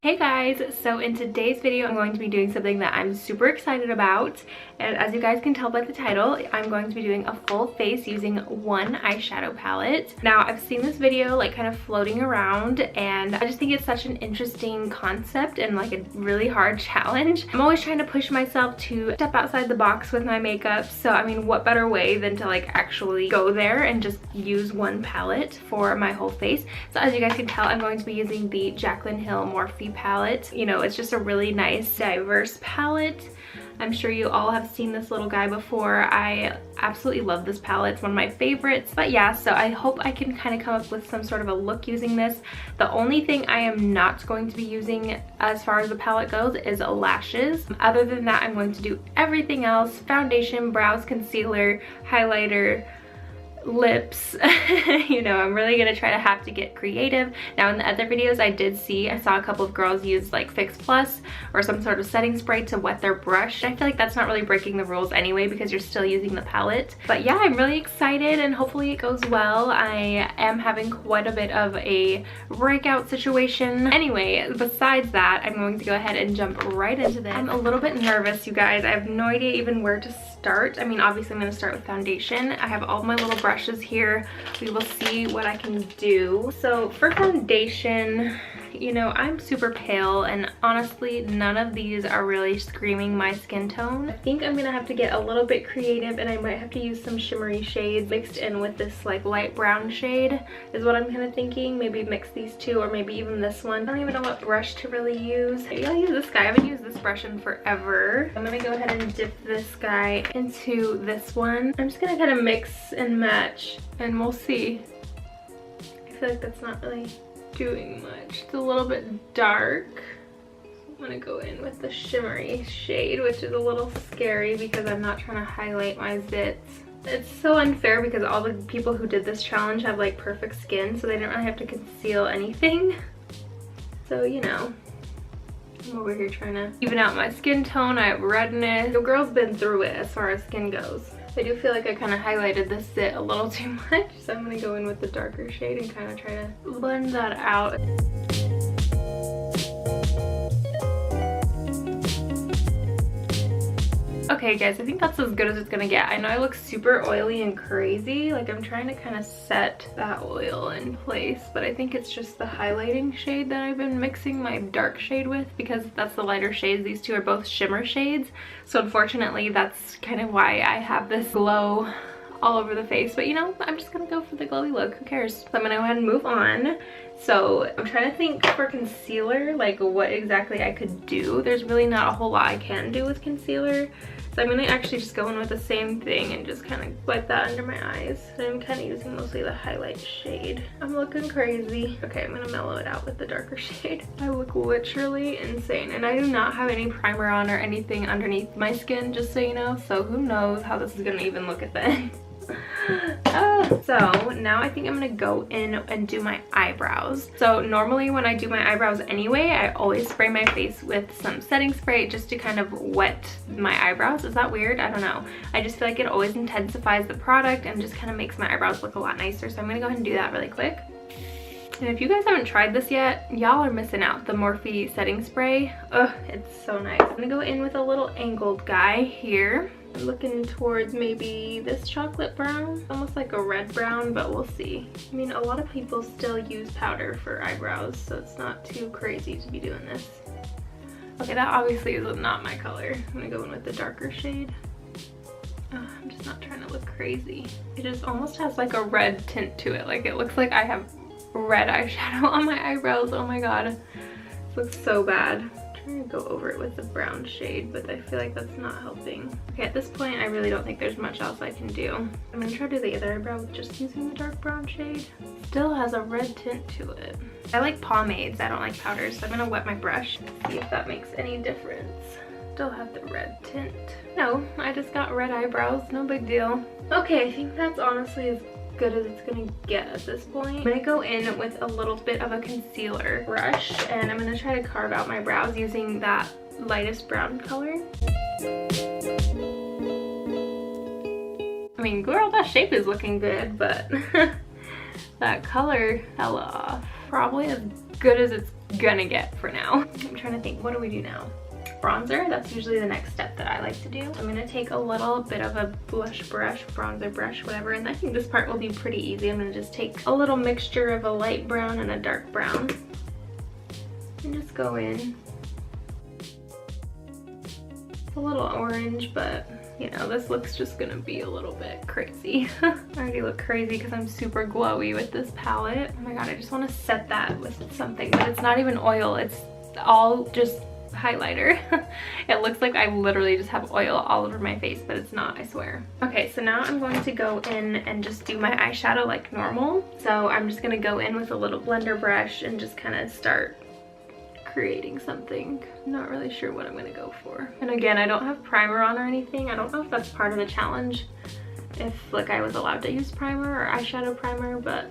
Hey guys, so in today's video I'm going to be doing something that I'm super excited about, and as you guys can tell by the title, I'm going to be doing a full face using one eyeshadow palette. Now I've seen this video like kind of floating around and I just think it's such an interesting concept and like a really hard challenge. I'm always trying to push myself to step outside the box with my makeup, so I mean what better way than to like actually go there and just use one palette for my whole face. So as you guys can tell, I'm going to be using the Jaclyn Hill Morphe palette. You know, it's just a really nice diverse palette. I'm sure you all have seen this little guy before. I absolutely love this palette. It's one of my favorites. But yeah, so I hope I can kind of come up with some sort of a look using this. The only thing I am not going to be using as far as the palette goes is lashes. Other than that, I'm going to do everything else: foundation, brows, concealer, highlighter, lips. You know, I'm really gonna try to have to get creative. Now in the other videos I saw a couple of girls use like Fix Plus or some sort of setting spray to wet their brush. I feel like that's not really breaking the rules anyway because you're still using the palette. But yeah, I'm really excited and hopefully it goes well. I am having quite a bit of a breakout situation. Anyway, besides that, I'm going to go ahead and jump right into this. I'm a little bit nervous, you guys. I have no idea even where to start. I mean, obviously I'm going to start with foundation. I have all my little brushes here. We will see what I can do. So for foundation, you know, I'm super pale and honestly none of these are really screaming my skin tone. I think I'm gonna have to get a little bit creative and I might have to use some shimmery shades mixed in with this like light brown shade is what I'm kind of thinking. Maybe mix these two or maybe even this one. I don't even know what brush to really use. Maybe I'll use this guy. I haven't used this brush in forever. I'm gonna go ahead and dip this guy into this one. I'm just gonna kind of mix and match and we'll see. I feel like that's not really doing much. It's a little bit dark. I'm gonna go in with the shimmery shade, which is a little scary because I'm not trying to highlight my zits. It's so unfair because all the people who did this challenge have like perfect skin, so they didn't really have to conceal anything. So, you know, I'm over here trying to even out my skin tone. I have redness. The girl's been through it as far as skin goes. I do feel like I kind of highlighted this zit a little too much, so I'm going to go in with the darker shade and kind of try to blend that out. Okay guys, I think that's as good as it's gonna get. I know I look super oily and crazy, like I'm trying to kind of set that oil in place, but I think it's just the highlighting shade that I've been mixing my dark shade with because that's the lighter shades. These two are both shimmer shades, so unfortunately that's kind of why I have this glow all over the face. But you know, I'm just gonna go for the glowy look. Who cares? So I'm gonna go ahead and move on. So I'm trying to think for concealer, like what exactly I could do. There's really not a whole lot I can do with concealer. So I'm gonna actually just go in with the same thing and just kind of wipe that under my eyes. And I'm kind of using mostly the highlight shade. I'm looking crazy. Okay, I'm gonna mellow it out with the darker shade. I look literally insane. And I do not have any primer on or anything underneath my skin, just so you know. So who knows how this is gonna even look at the end. So now I think I'm gonna go in and do my eyebrows. So normally when I do my eyebrows anyway, I always spray my face with some setting spray just to kind of wet my eyebrows. Is that weird? I don't know. I just feel like it always intensifies the product and just kind of makes my eyebrows look a lot nicer. So I'm gonna go ahead and do that really quick. And if you guys haven't tried this yet, y'all are missing out. The Morphe setting spray. Ugh, it's so nice. I'm gonna go in with a little angled guy here. I'm looking towards maybe this chocolate brown, almost like a red brown, but we'll see. I mean, a lot of people still use powder for eyebrows, so it's not too crazy to be doing this. Okay, that obviously is not my color. I'm gonna go in with the darker shade. I'm just not trying to look crazy. It just almost has like a red tint to it. Like it looks like I have red eyeshadow on my eyebrows. Oh my god, this looks so bad. I'm trying to go over it with the brown shade, but I feel like that's not helping. Okay, at this point I really don't think there's much else I can do. I'm gonna try to do the other eyebrow with just using the dark brown shade. Still has a red tint to it. I like pomades, I don't like powders, so I'm gonna wet my brush and see if that makes any difference. Still have the red tint. No, I just got red eyebrows, no big deal. Okay, I think that's honestly as good as it's gonna get at this point. I'm gonna go in with a little bit of a concealer brush and I'm gonna try to carve out my brows using that lightest brown color. I mean, girl, that shape is looking good, but that color fell off. Probably as good as it's gonna get for now. I'm trying to think, what do we do now? Bronzer, that's usually the next step that I like to do. I'm gonna take a little bit of a blush brush, bronzer brush, whatever, and I think this part will be pretty easy. I'm gonna just take a little mixture of a light brown and a dark brown and just go in. It's a little orange, but you know, this looks just gonna be a little bit crazy. I already look crazy because I'm super glowy with this palette. Oh my god, I just want to set that with something, but it's not even oil, it's all just highlighter. It looks like I literally just have oil all over my face, but it's not, I swear. Okay, so now I'm going to go in and just do my eyeshadow like normal. So I'm just gonna go in with a little blender brush and just kind of start creating something. I'm not really sure what I'm gonna go for. And again, I don't have primer on or anything. I don't know if that's part of the challenge, if like I was allowed to use primer or eyeshadow primer, but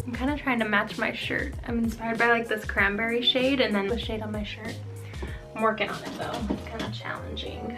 I'm kind of trying to match my shirt. I'm inspired by like this cranberry shade and then the shade on my shirt. I'm working on it though. It's kind of challenging.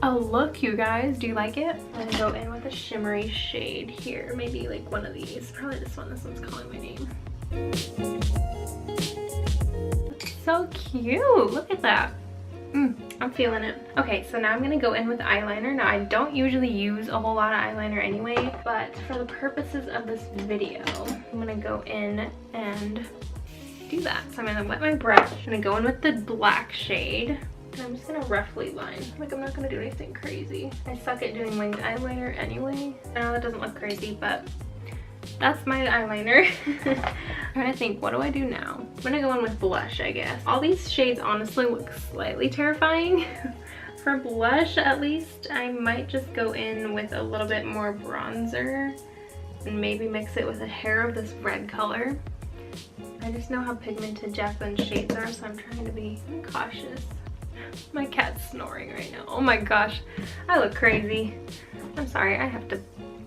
Oh look, you guys, do you like it? I'm gonna go in with a shimmery shade here, maybe like one of these, probably this one's calling my name. It's so cute, look at that. I'm feeling it. Okay, so now I'm gonna go in with eyeliner. Now I don't usually use a whole lot of eyeliner anyway, but for the purposes of this video, I'm gonna go in and do that. So I'm gonna wet my brush, I'm gonna go in with the black shade. And I'm just gonna roughly line. Like, I'm not gonna do anything crazy. I suck at doing winged eyeliner anyway. I know that doesn't look crazy, but that's my eyeliner. I'm trying to think, what do I do now? I'm gonna go in with blush, I guess. All these shades honestly look slightly terrifying. For blush, at least, I might just go in with a little bit more bronzer and maybe mix it with a hair of this red color. I just know how pigmented Jacqueline's shades are, so I'm trying to be cautious. My cat's snoring right now. Oh my gosh, I look crazy. I'm sorry, I have to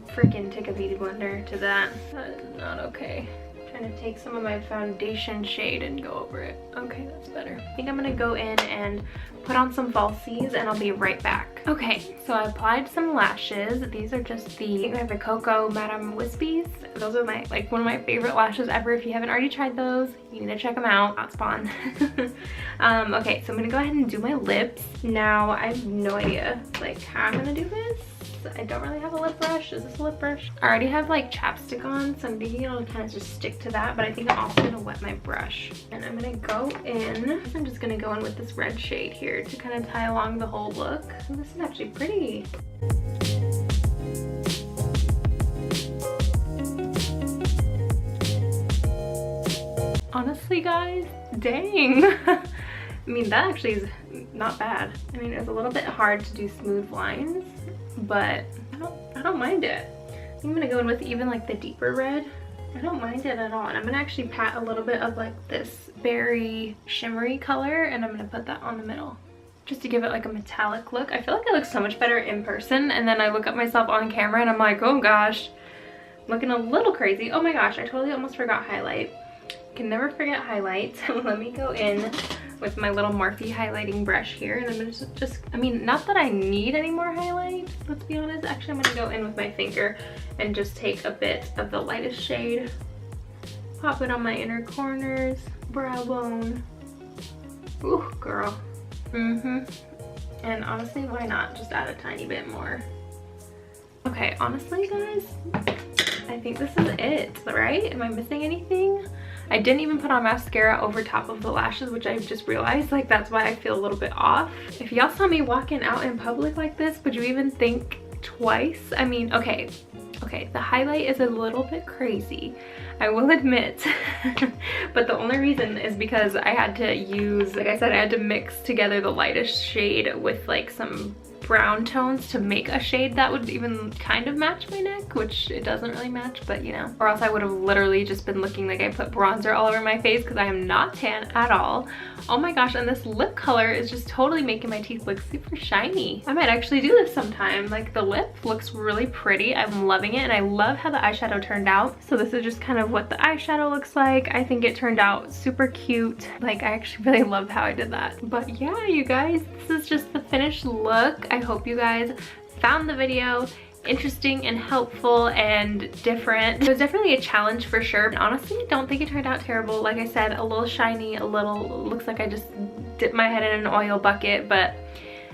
freaking take a beauty blender to that. That is not okay. I'm trying to take some of my foundation shade and go over it. Okay, that's better. I think I'm gonna go in and put on some falsies and I'll be right back. Okay, so I applied some lashes. These are just the Cocoa Madame Wispies. Those are my, like, one of my favorite lashes ever. If you haven't already tried those, you need to check them out. Not spawn. Okay, so I'm gonna go ahead and do my lips. Now, I have no idea, like, how I'm gonna do this. I don't really have a lip brush. Is this a lip brush? I already have like chapstick on, so I'm thinking it'll kind of just stick to that, but I think I'm also gonna wet my brush. And I'm gonna go in, I'm just gonna go in with this red shade here to kind of tie along the whole look. Oh, this is actually pretty. Honestly, guys, dang. I mean, that actually is not bad. I mean, it's a little bit hard to do smooth lines, but I don't mind it. I think I'm gonna go in with even like the deeper red. I don't mind it at all. And I'm gonna actually pat a little bit of like this berry shimmery color and I'm gonna put that on the middle just to give it like a metallic look. I feel like it looks so much better in person, and then I look at myself on camera and I'm like, oh gosh, looking a little crazy. Oh my gosh, I totally almost forgot highlight. Can never forget highlight. Let me go in with my little Morphe highlighting brush here, and I'm gonna just, I mean, not that I need any more highlight, let's be honest. Actually, I'm gonna go in with my finger and just take a bit of the lightest shade, pop it on my inner corners, brow bone. Ooh, girl. And honestly, why not just add a tiny bit more? Okay, honestly, guys, I think this is it, right? Am I missing anything? I didn't even put on mascara over top of the lashes, which I just realized, like, that's why I feel a little bit off. If y'all saw me walking out in public like this, would you even think twice? I mean, okay, the highlight is a little bit crazy, I will admit. But the only reason is because I had to use, like I said, I had to mix together the lightest shade with like some brown tones to make a shade that would even kind of match my neck, which it doesn't really match, but you know. Or else I would have literally just been looking like I put bronzer all over my face because I am not tan at all. Oh my gosh, and this lip color is just totally making my teeth look super shiny. I might actually do this sometime. Like, the lip looks really pretty. I'm loving it, and I love how the eyeshadow turned out. So this is just kind of what the eyeshadow looks like. I think it turned out super cute. Like, I actually really love how I did that. But yeah, you guys, this is just the finished look. I hope you guys found the video interesting and helpful and different. It was definitely a challenge for sure. And honestly, I don't think it turned out terrible. Like I said, a little shiny, a little, looks like I just dipped my head in an oil bucket, but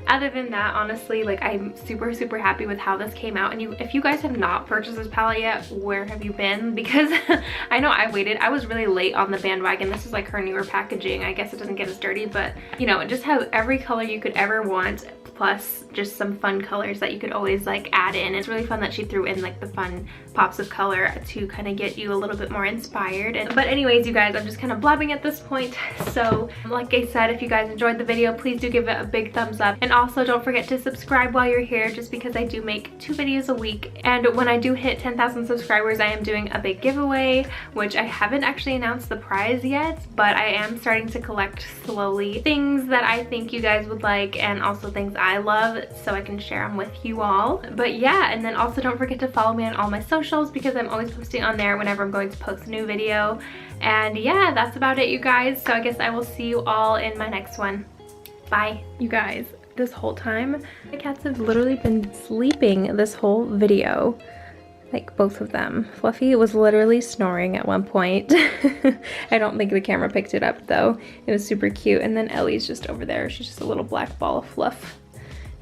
other than that, honestly, like, I'm super happy with how this came out. And if you guys have not purchased this palette yet, where have you been? Because I know I waited. I was really late on the bandwagon. This is like her newer packaging. I guess it doesn't get as dirty, but you know, it just has every color you could ever want, plus just some fun colors that you could always like add in. It's really fun that she threw in like the fun pops of color to kind of get you a little bit more inspired. But anyways, you guys, I'm just kind of blabbing at this point. So like I said, if you guys enjoyed the video, please do give it a big thumbs up. And also don't forget to subscribe while you're here, just because I do make 2 videos a week. And when I do hit 10,000 subscribers, I am doing a big giveaway, which I haven't actually announced the prize yet, but I am starting to collect slowly things that I think you guys would like, and also things I love, so I can share them with you all. But yeah, and then also don't forget to follow me on all my socials, because I'm always posting on there whenever I'm going to post a new video. And yeah, that's about it, you guys. So I guess I will see you all in my next one. Bye. You guys, this whole time, my cats have literally been sleeping this whole video. Like, both of them. Fluffy was literally snoring at one point. I don't think the camera picked it up though. It was super cute. And then Ellie's just over there. She's just a little black ball of fluff,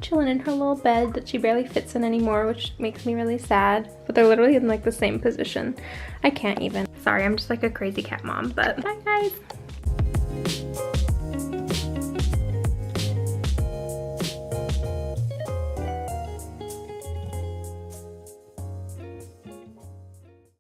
chilling in her little bed that she barely fits in anymore, which makes me really sad. But they're literally in like the same position. I can't even. Sorry, I'm just like a crazy cat mom, but bye guys.